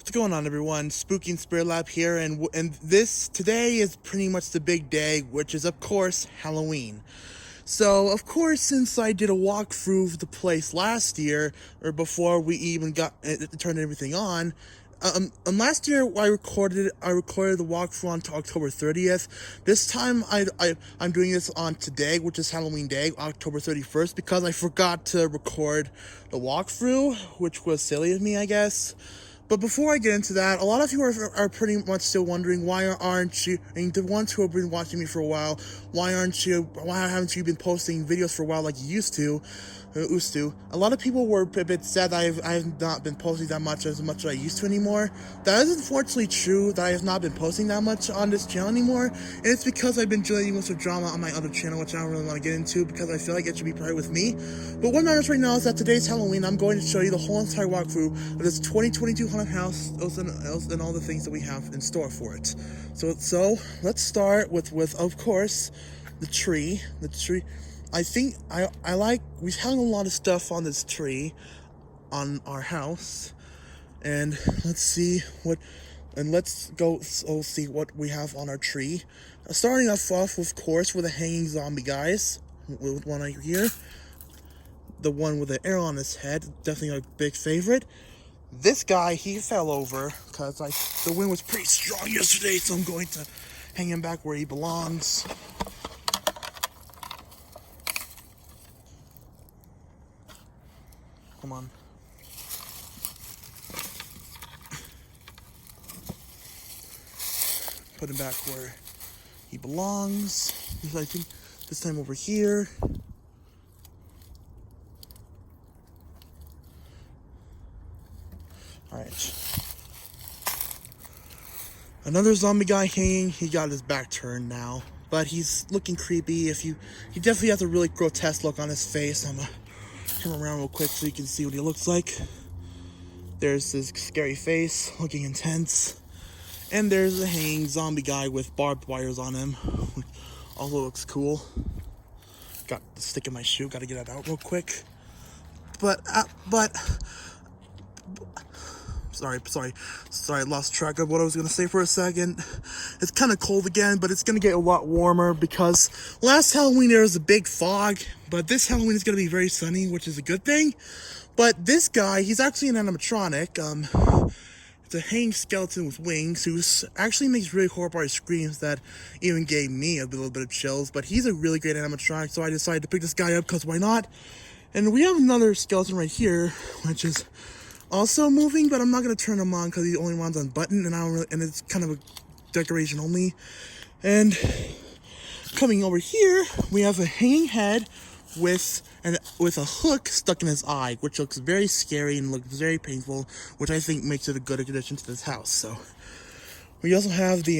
What's going on, everyone? Spooky and Spirit Lab here, and this today is pretty much the big day, which is of course Halloween. So of course, since I did a walkthrough of the place last year, or before we even got turned everything on, last year I recorded the walkthrough on October 30th. This time I'm doing this on today, which is Halloween Day, October 31st, because I forgot to record the walkthrough, which was silly of me, I guess. But before I get into that, a lot of you are pretty much still wondering why aren't you, and the ones who have been watching me for a while, why haven't you been posting videos for a while like you used to? A lot of people were a bit sad that I have not been posting that much as I used to anymore. That is unfortunately true, that I have not been posting that much on this channel anymore, and it's because I've been dealing with some drama on my other channel, which I don't really want to get into because I feel like it should be private with me. But what matters right now is that today's Halloween. I'm going to show you the whole entire walkthrough of this 2022 haunted house and all the things that we have in store for it. So let's start with of course the tree. I think we've hung a lot of stuff on this tree on our house, and let's go see what we have on our tree. Starting off, of course, with the hanging zombie guys, with one right here. The one with the arrow on his head, definitely a big favorite. This guy, he fell over because the wind was pretty strong yesterday, so I'm going to hang him back where he belongs. Come on. Put him back where he belongs. I think this time over here. Alright. Another zombie guy hanging. He got his back turned now, but he's looking creepy. He definitely has a really grotesque look on his face. I'm gonna turn him around real quick so you can see what he looks like. There's his scary face, looking intense. And there's a hanging zombie guy with barbed wires on him. Also looks cool. Got the stick in my shoe, gotta get it out real quick. Sorry, I lost track of what I was gonna say for a second. It's kind of cold again, but it's gonna get a lot warmer because last Halloween there was a big fog, but this Halloween is gonna be very sunny, which is a good thing. But this guy, he's actually an animatronic. It's a hanging skeleton with wings who actually makes really horrifying screams that even gave me a little bit of chills. But he's a really great animatronic, so I decided to pick this guy up because why not? And we have another skeleton right here, which is also moving, but I'm not gonna turn him on because he only runs on button, and it's kind of a decoration only. And coming over here, we have a hanging head with a hook stuck in his eye, which looks very scary and looks very painful, which I think makes it a good addition to this house. So we also have the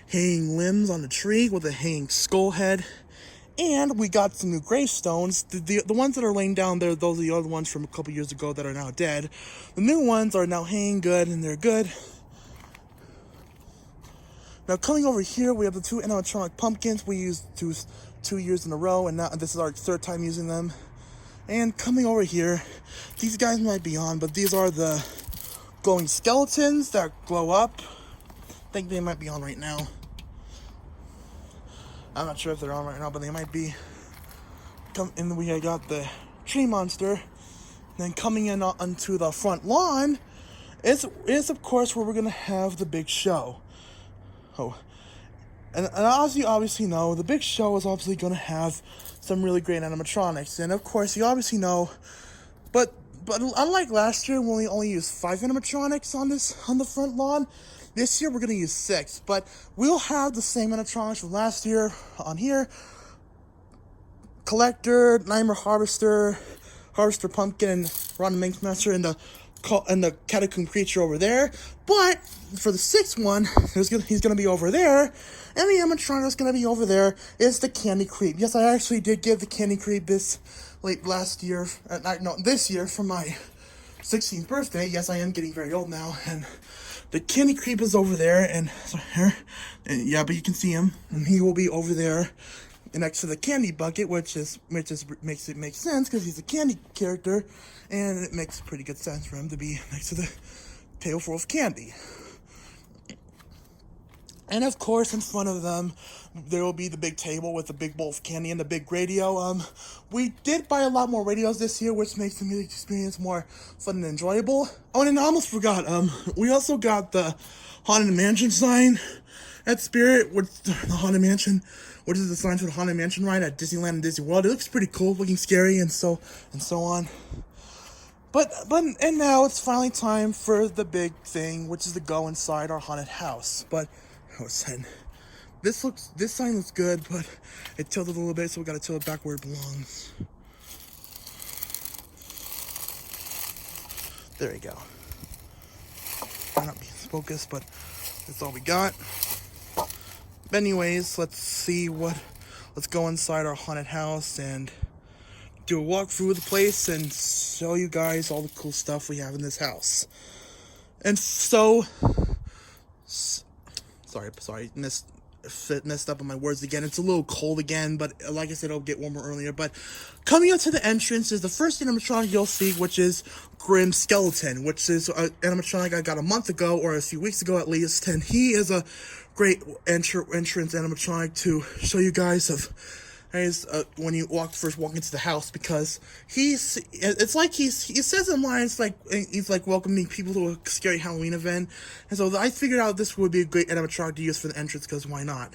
hanging limbs on the tree with a hanging skull head. And we got some new gravestones. The ones that are laying down there, those are the other ones from a couple years ago that are now dead. The new ones are now hanging good, and they're good. Now coming over here, we have the two animatronic pumpkins we used 2 years in a row, and now this is our third time using them. And coming over here, these guys might be on, but these are the glowing skeletons that glow up. I think they might be on right now. I'm not sure if they're on right now, but they might be. And we got the tree monster. Then coming in onto the front lawn is of course where we're gonna have the big show. Oh, and as you obviously know, the big show is obviously gonna have some really great animatronics, and of course you obviously know. But unlike last year when we only used 5 animatronics on the front lawn, this year we're gonna use 6. But we'll have the same animatronics from last year on here: Collector, Nightmare Harvester, Harvester Pumpkin, and Ron Minx Master, and the Catacomb Creature over there. But for the 6th one, he's gonna be over there, and the animatronic that's gonna be over there is the Candy Creep. Yes, I actually did give the Candy Creep this year for my 16th birthday. Yes, I am getting very old now, and the Candy Creep is over there, and yeah, but you can see him, and he will be over there next to the candy bucket, which makes it make sense because he's a candy character, and it makes pretty good sense for him to be next to table full of candy. And of course, in front of them, there will be the big table with the big bowl of candy and the big radio. We did buy a lot more radios this year, which makes the music experience more fun and enjoyable. Oh, and I almost forgot, we also got the Haunted Mansion sign at Spirit, with the Haunted Mansion, which is the sign for the Haunted Mansion ride at Disneyland and Disney World. It looks pretty cool, looking scary and so on. But now it's finally time for the big thing, which is to go inside our haunted house. But I was saying, this sign looks good, but it tilted a little bit, so we gotta tilt it back where it belongs. There we go. Might not be focused, but that's all we got. But anyways, let's go inside our haunted house and do a walk through the place and show you guys all the cool stuff we have in this house. And so, sorry, messed up on my words again. It's a little cold again, but like I said, it'll get warmer earlier. But coming up to the entrance is the first animatronic you'll see, which is Grim Skeleton, which is an animatronic I got a month ago, or a few weeks ago at least, and he is a great entrance animatronic to show you guys when you first walk into the house, because he says in lines like he's like welcoming people to a scary Halloween event, and so I figured out this would be a great animatronic to use for the entrance, because why not?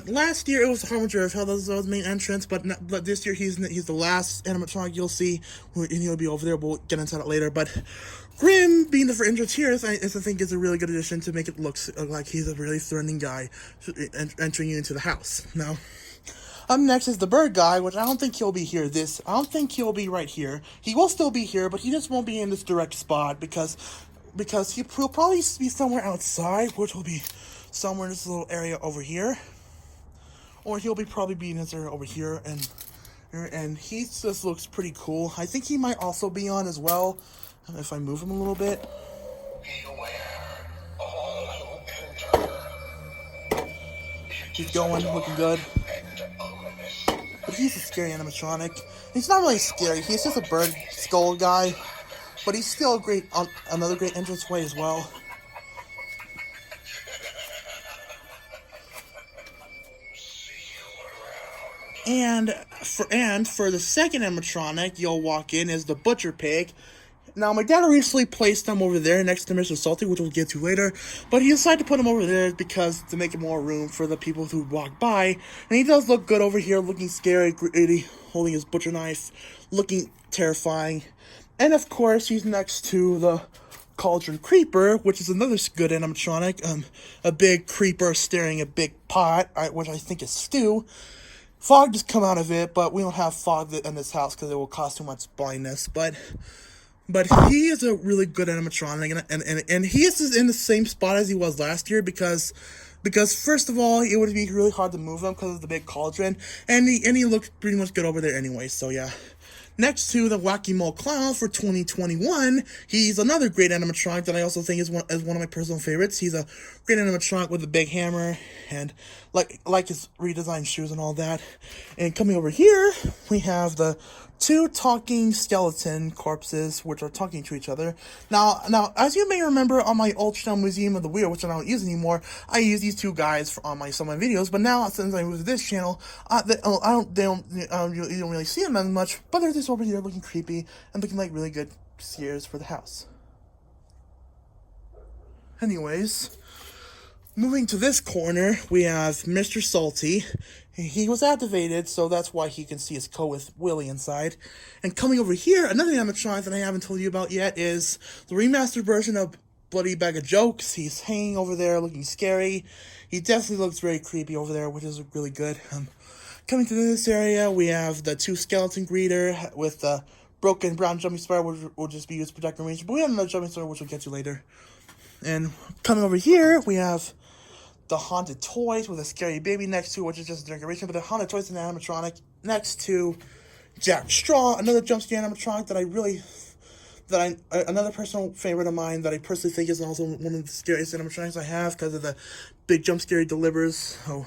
Last year it was the Harbinger of Hell that was the main entrance, but this year he's the last animatronic you'll see, and he'll be over there. We'll get into that later, but Grim being the first entrance here, I think is a really good addition to make it look like he's a really threatening guy entering you into the house. Now, up next is the bird guy, which I don't think he'll be here. I don't think he'll be right here. He will still be here, but he just won't be in this direct spot because he'll probably be somewhere outside, which will be somewhere in this little area over here, or he'll probably be in this area over here, and he just looks pretty cool. I think he might also be on as well, if I move him a little bit. He's going, looking good. But he's a scary animatronic. He's not really scary. He's just a bird skull guy. But he's still another great entranceway as well. And for the second animatronic you'll walk in is the Butcher Pig. Now, my dad recently placed them over there next to Mr. Salty, which we'll get to later, but he decided to put him over there because to make it more room for the people who walk by. And he does look good over here, looking scary, gritty, holding his butcher knife, looking terrifying. And of course, he's next to the Cauldron Creeper, which is another good animatronic, a big creeper staring at a big pot, which I think is stew. Fog just come out of it, but we don't have fog in this house because it will cause too much blindness, but he is a really good animatronic, and he is in the same spot as he was last year because first of all, it would be really hard to move him because of the big cauldron, and he looks pretty much good over there anyway, so yeah. Next to the Wacky Mole Clown for 2021, he's another great animatronic that I also think is one of my personal favorites. He's a great animatronic with a big hammer and like his redesigned shoes and all that. And coming over here, we have the two talking skeleton corpses, which are talking to each other. Now, as you may remember on my Ultrasound Museum of the Weird, which I don't use anymore, I use these two guys on some of my videos. But now, since I moved to this channel, you don't really see them as much. But they're just over here looking creepy and looking like really good scares for the house. Anyways, moving to this corner, we have Mr. Salty. He was activated, so that's why he can see his coat with Willy inside. And coming over here, another animatronic that I haven't told you about yet is the remastered version of Bloody Bag of Jokes. He's hanging over there looking scary. He definitely looks very creepy over there, which is really good. Coming to this area, we have the two skeleton greeter with the broken brown jumping spider, which will just be used to protect the range. But we have another jumping spider, which we'll get to later. And coming over here, we have the Haunted Toys with a scary baby next to it, which is just a decoration, but the Haunted Toys and animatronic next to Jack Straw, another jump scare animatronic another personal favorite of mine that I personally think is also one of the scariest animatronics I have because of the big jump scare he delivers. So,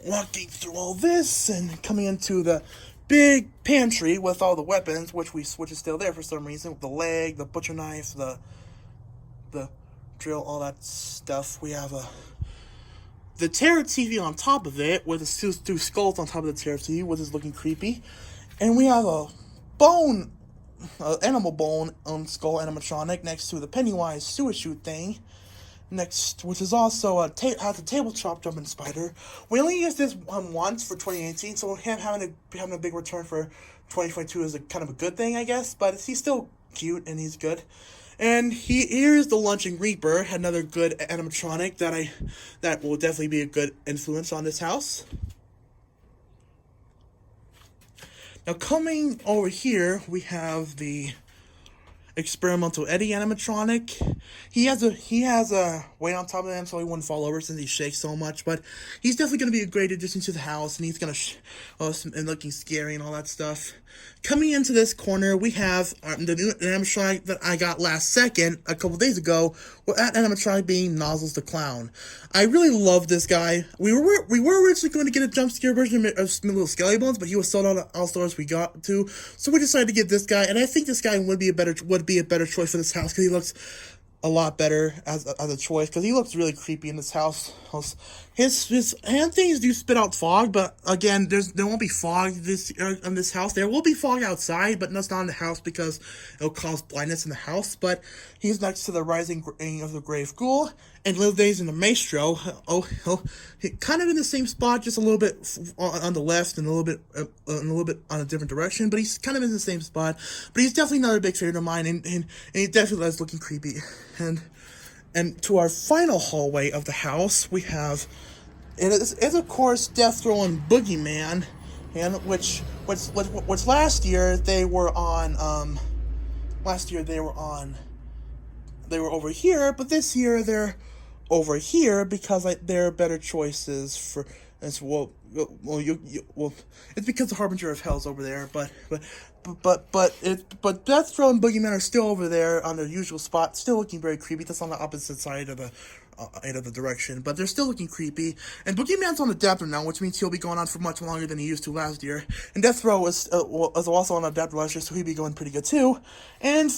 walking through all this and coming into the big pantry with all the weapons, which is still there for some reason, with the leg, the butcher knife, the drill, all that stuff. We have the Terror TV on top of it, with the two skulls on top of the Terror TV, which is looking creepy. And we have a bone, animal bone skull animatronic next to the Pennywise sewer chute thing. Next, which is also has a tabletop jumping spider. We only used this one once for 2018, so him having a big return for 2022 is kind of a good thing, I guess. But he's still cute and he's good. And here's the Lunching Reaper, another good animatronic that will definitely be a good influence on this house. Now coming over here, we have the Experimental Eddie animatronic. He has a weight on top of him so he wouldn't fall over since he shakes so much, but he's definitely going to be a great addition to the house, and he's going to and looking scary and all that stuff. Coming into this corner, we have the new animatronic that I got last second, a couple days ago, with that animatronic being Nozzles the Clown. I really love this guy. We were originally going to get a jump scare version of Little Skelly Bones, but he was sold out at all stores we got to, so we decided to get this guy, and I think this guy would be a better choice for this house because he looks a lot better as a choice, because he looks really creepy in this house. His hand things do spit out fog, but again, there won't be fog in this house. There will be fog outside, but that's not in the house because it'll cause blindness in the house. But he's next to the Rising of the Grave Ghoul and Little Days in the Maestro. Kind of in the same spot, just a little bit on the left and a little bit on a different direction. But he's kind of in the same spot. But he's definitely another big favorite of mine, and he definitely is looking creepy. And to our final hallway of the house, we have, it is of course Death Row and Boogeyman, and which last year they were on. They were over here, but this year they're over here because they're better choices for as well. It's because the Harbinger of Hell's over there, but Death Row and Boogeyman are still over there on their usual spot, still looking very creepy. That's on the opposite side of the direction, but they're still looking creepy. And Boogeyman's on adapter now, which means he'll be going on for much longer than he used to last year. And Death Row was also on adapter last year, so he'll be going pretty good too. And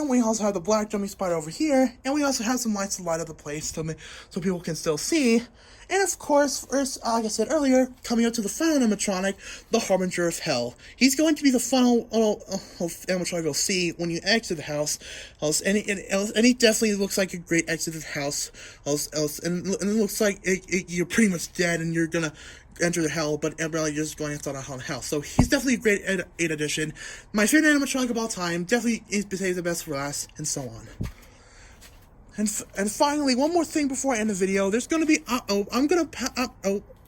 we also have the black jumping spider over here, and we also have some lights to light up the place so people can still see. And of course, first, like I said earlier, coming up to the final animatronic, the Harbinger of Hell. He's going to be the final animatronic you'll see when you exit the house. And he definitely looks like a great exit of the house. And it looks like you're pretty much dead and you're gonna enter the hell, but really you're just going inside a haunted house. So he's definitely a great 8 addition. My favorite animatronic of all time. Definitely saves the best for last, and so on. And finally, one more thing before I end the video. There's going to be,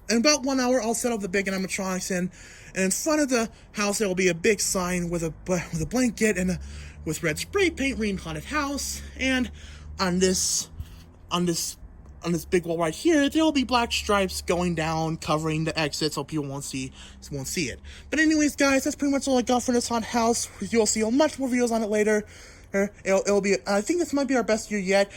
in about 1 hour, I'll set up the big animatronics, and in front of the house, there will be a big sign with a blanket and with red spray paint reading Haunted House, and on this big wall right here, there will be black stripes going down, covering the exit, so people won't see it. But anyways, guys, that's pretty much all I got for this haunted house. You'll see much more videos on it later. It'll be. I think this might be our best year yet.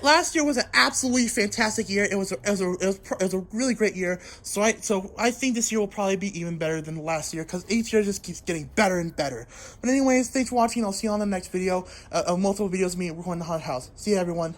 Last year was an absolutely fantastic year. It was a really great year. So I think this year will probably be even better than last year because each year just keeps getting better and better. But anyways, thanks for watching. I'll see you on the next video. Multiple videos of me recording the haunted house. See you, everyone.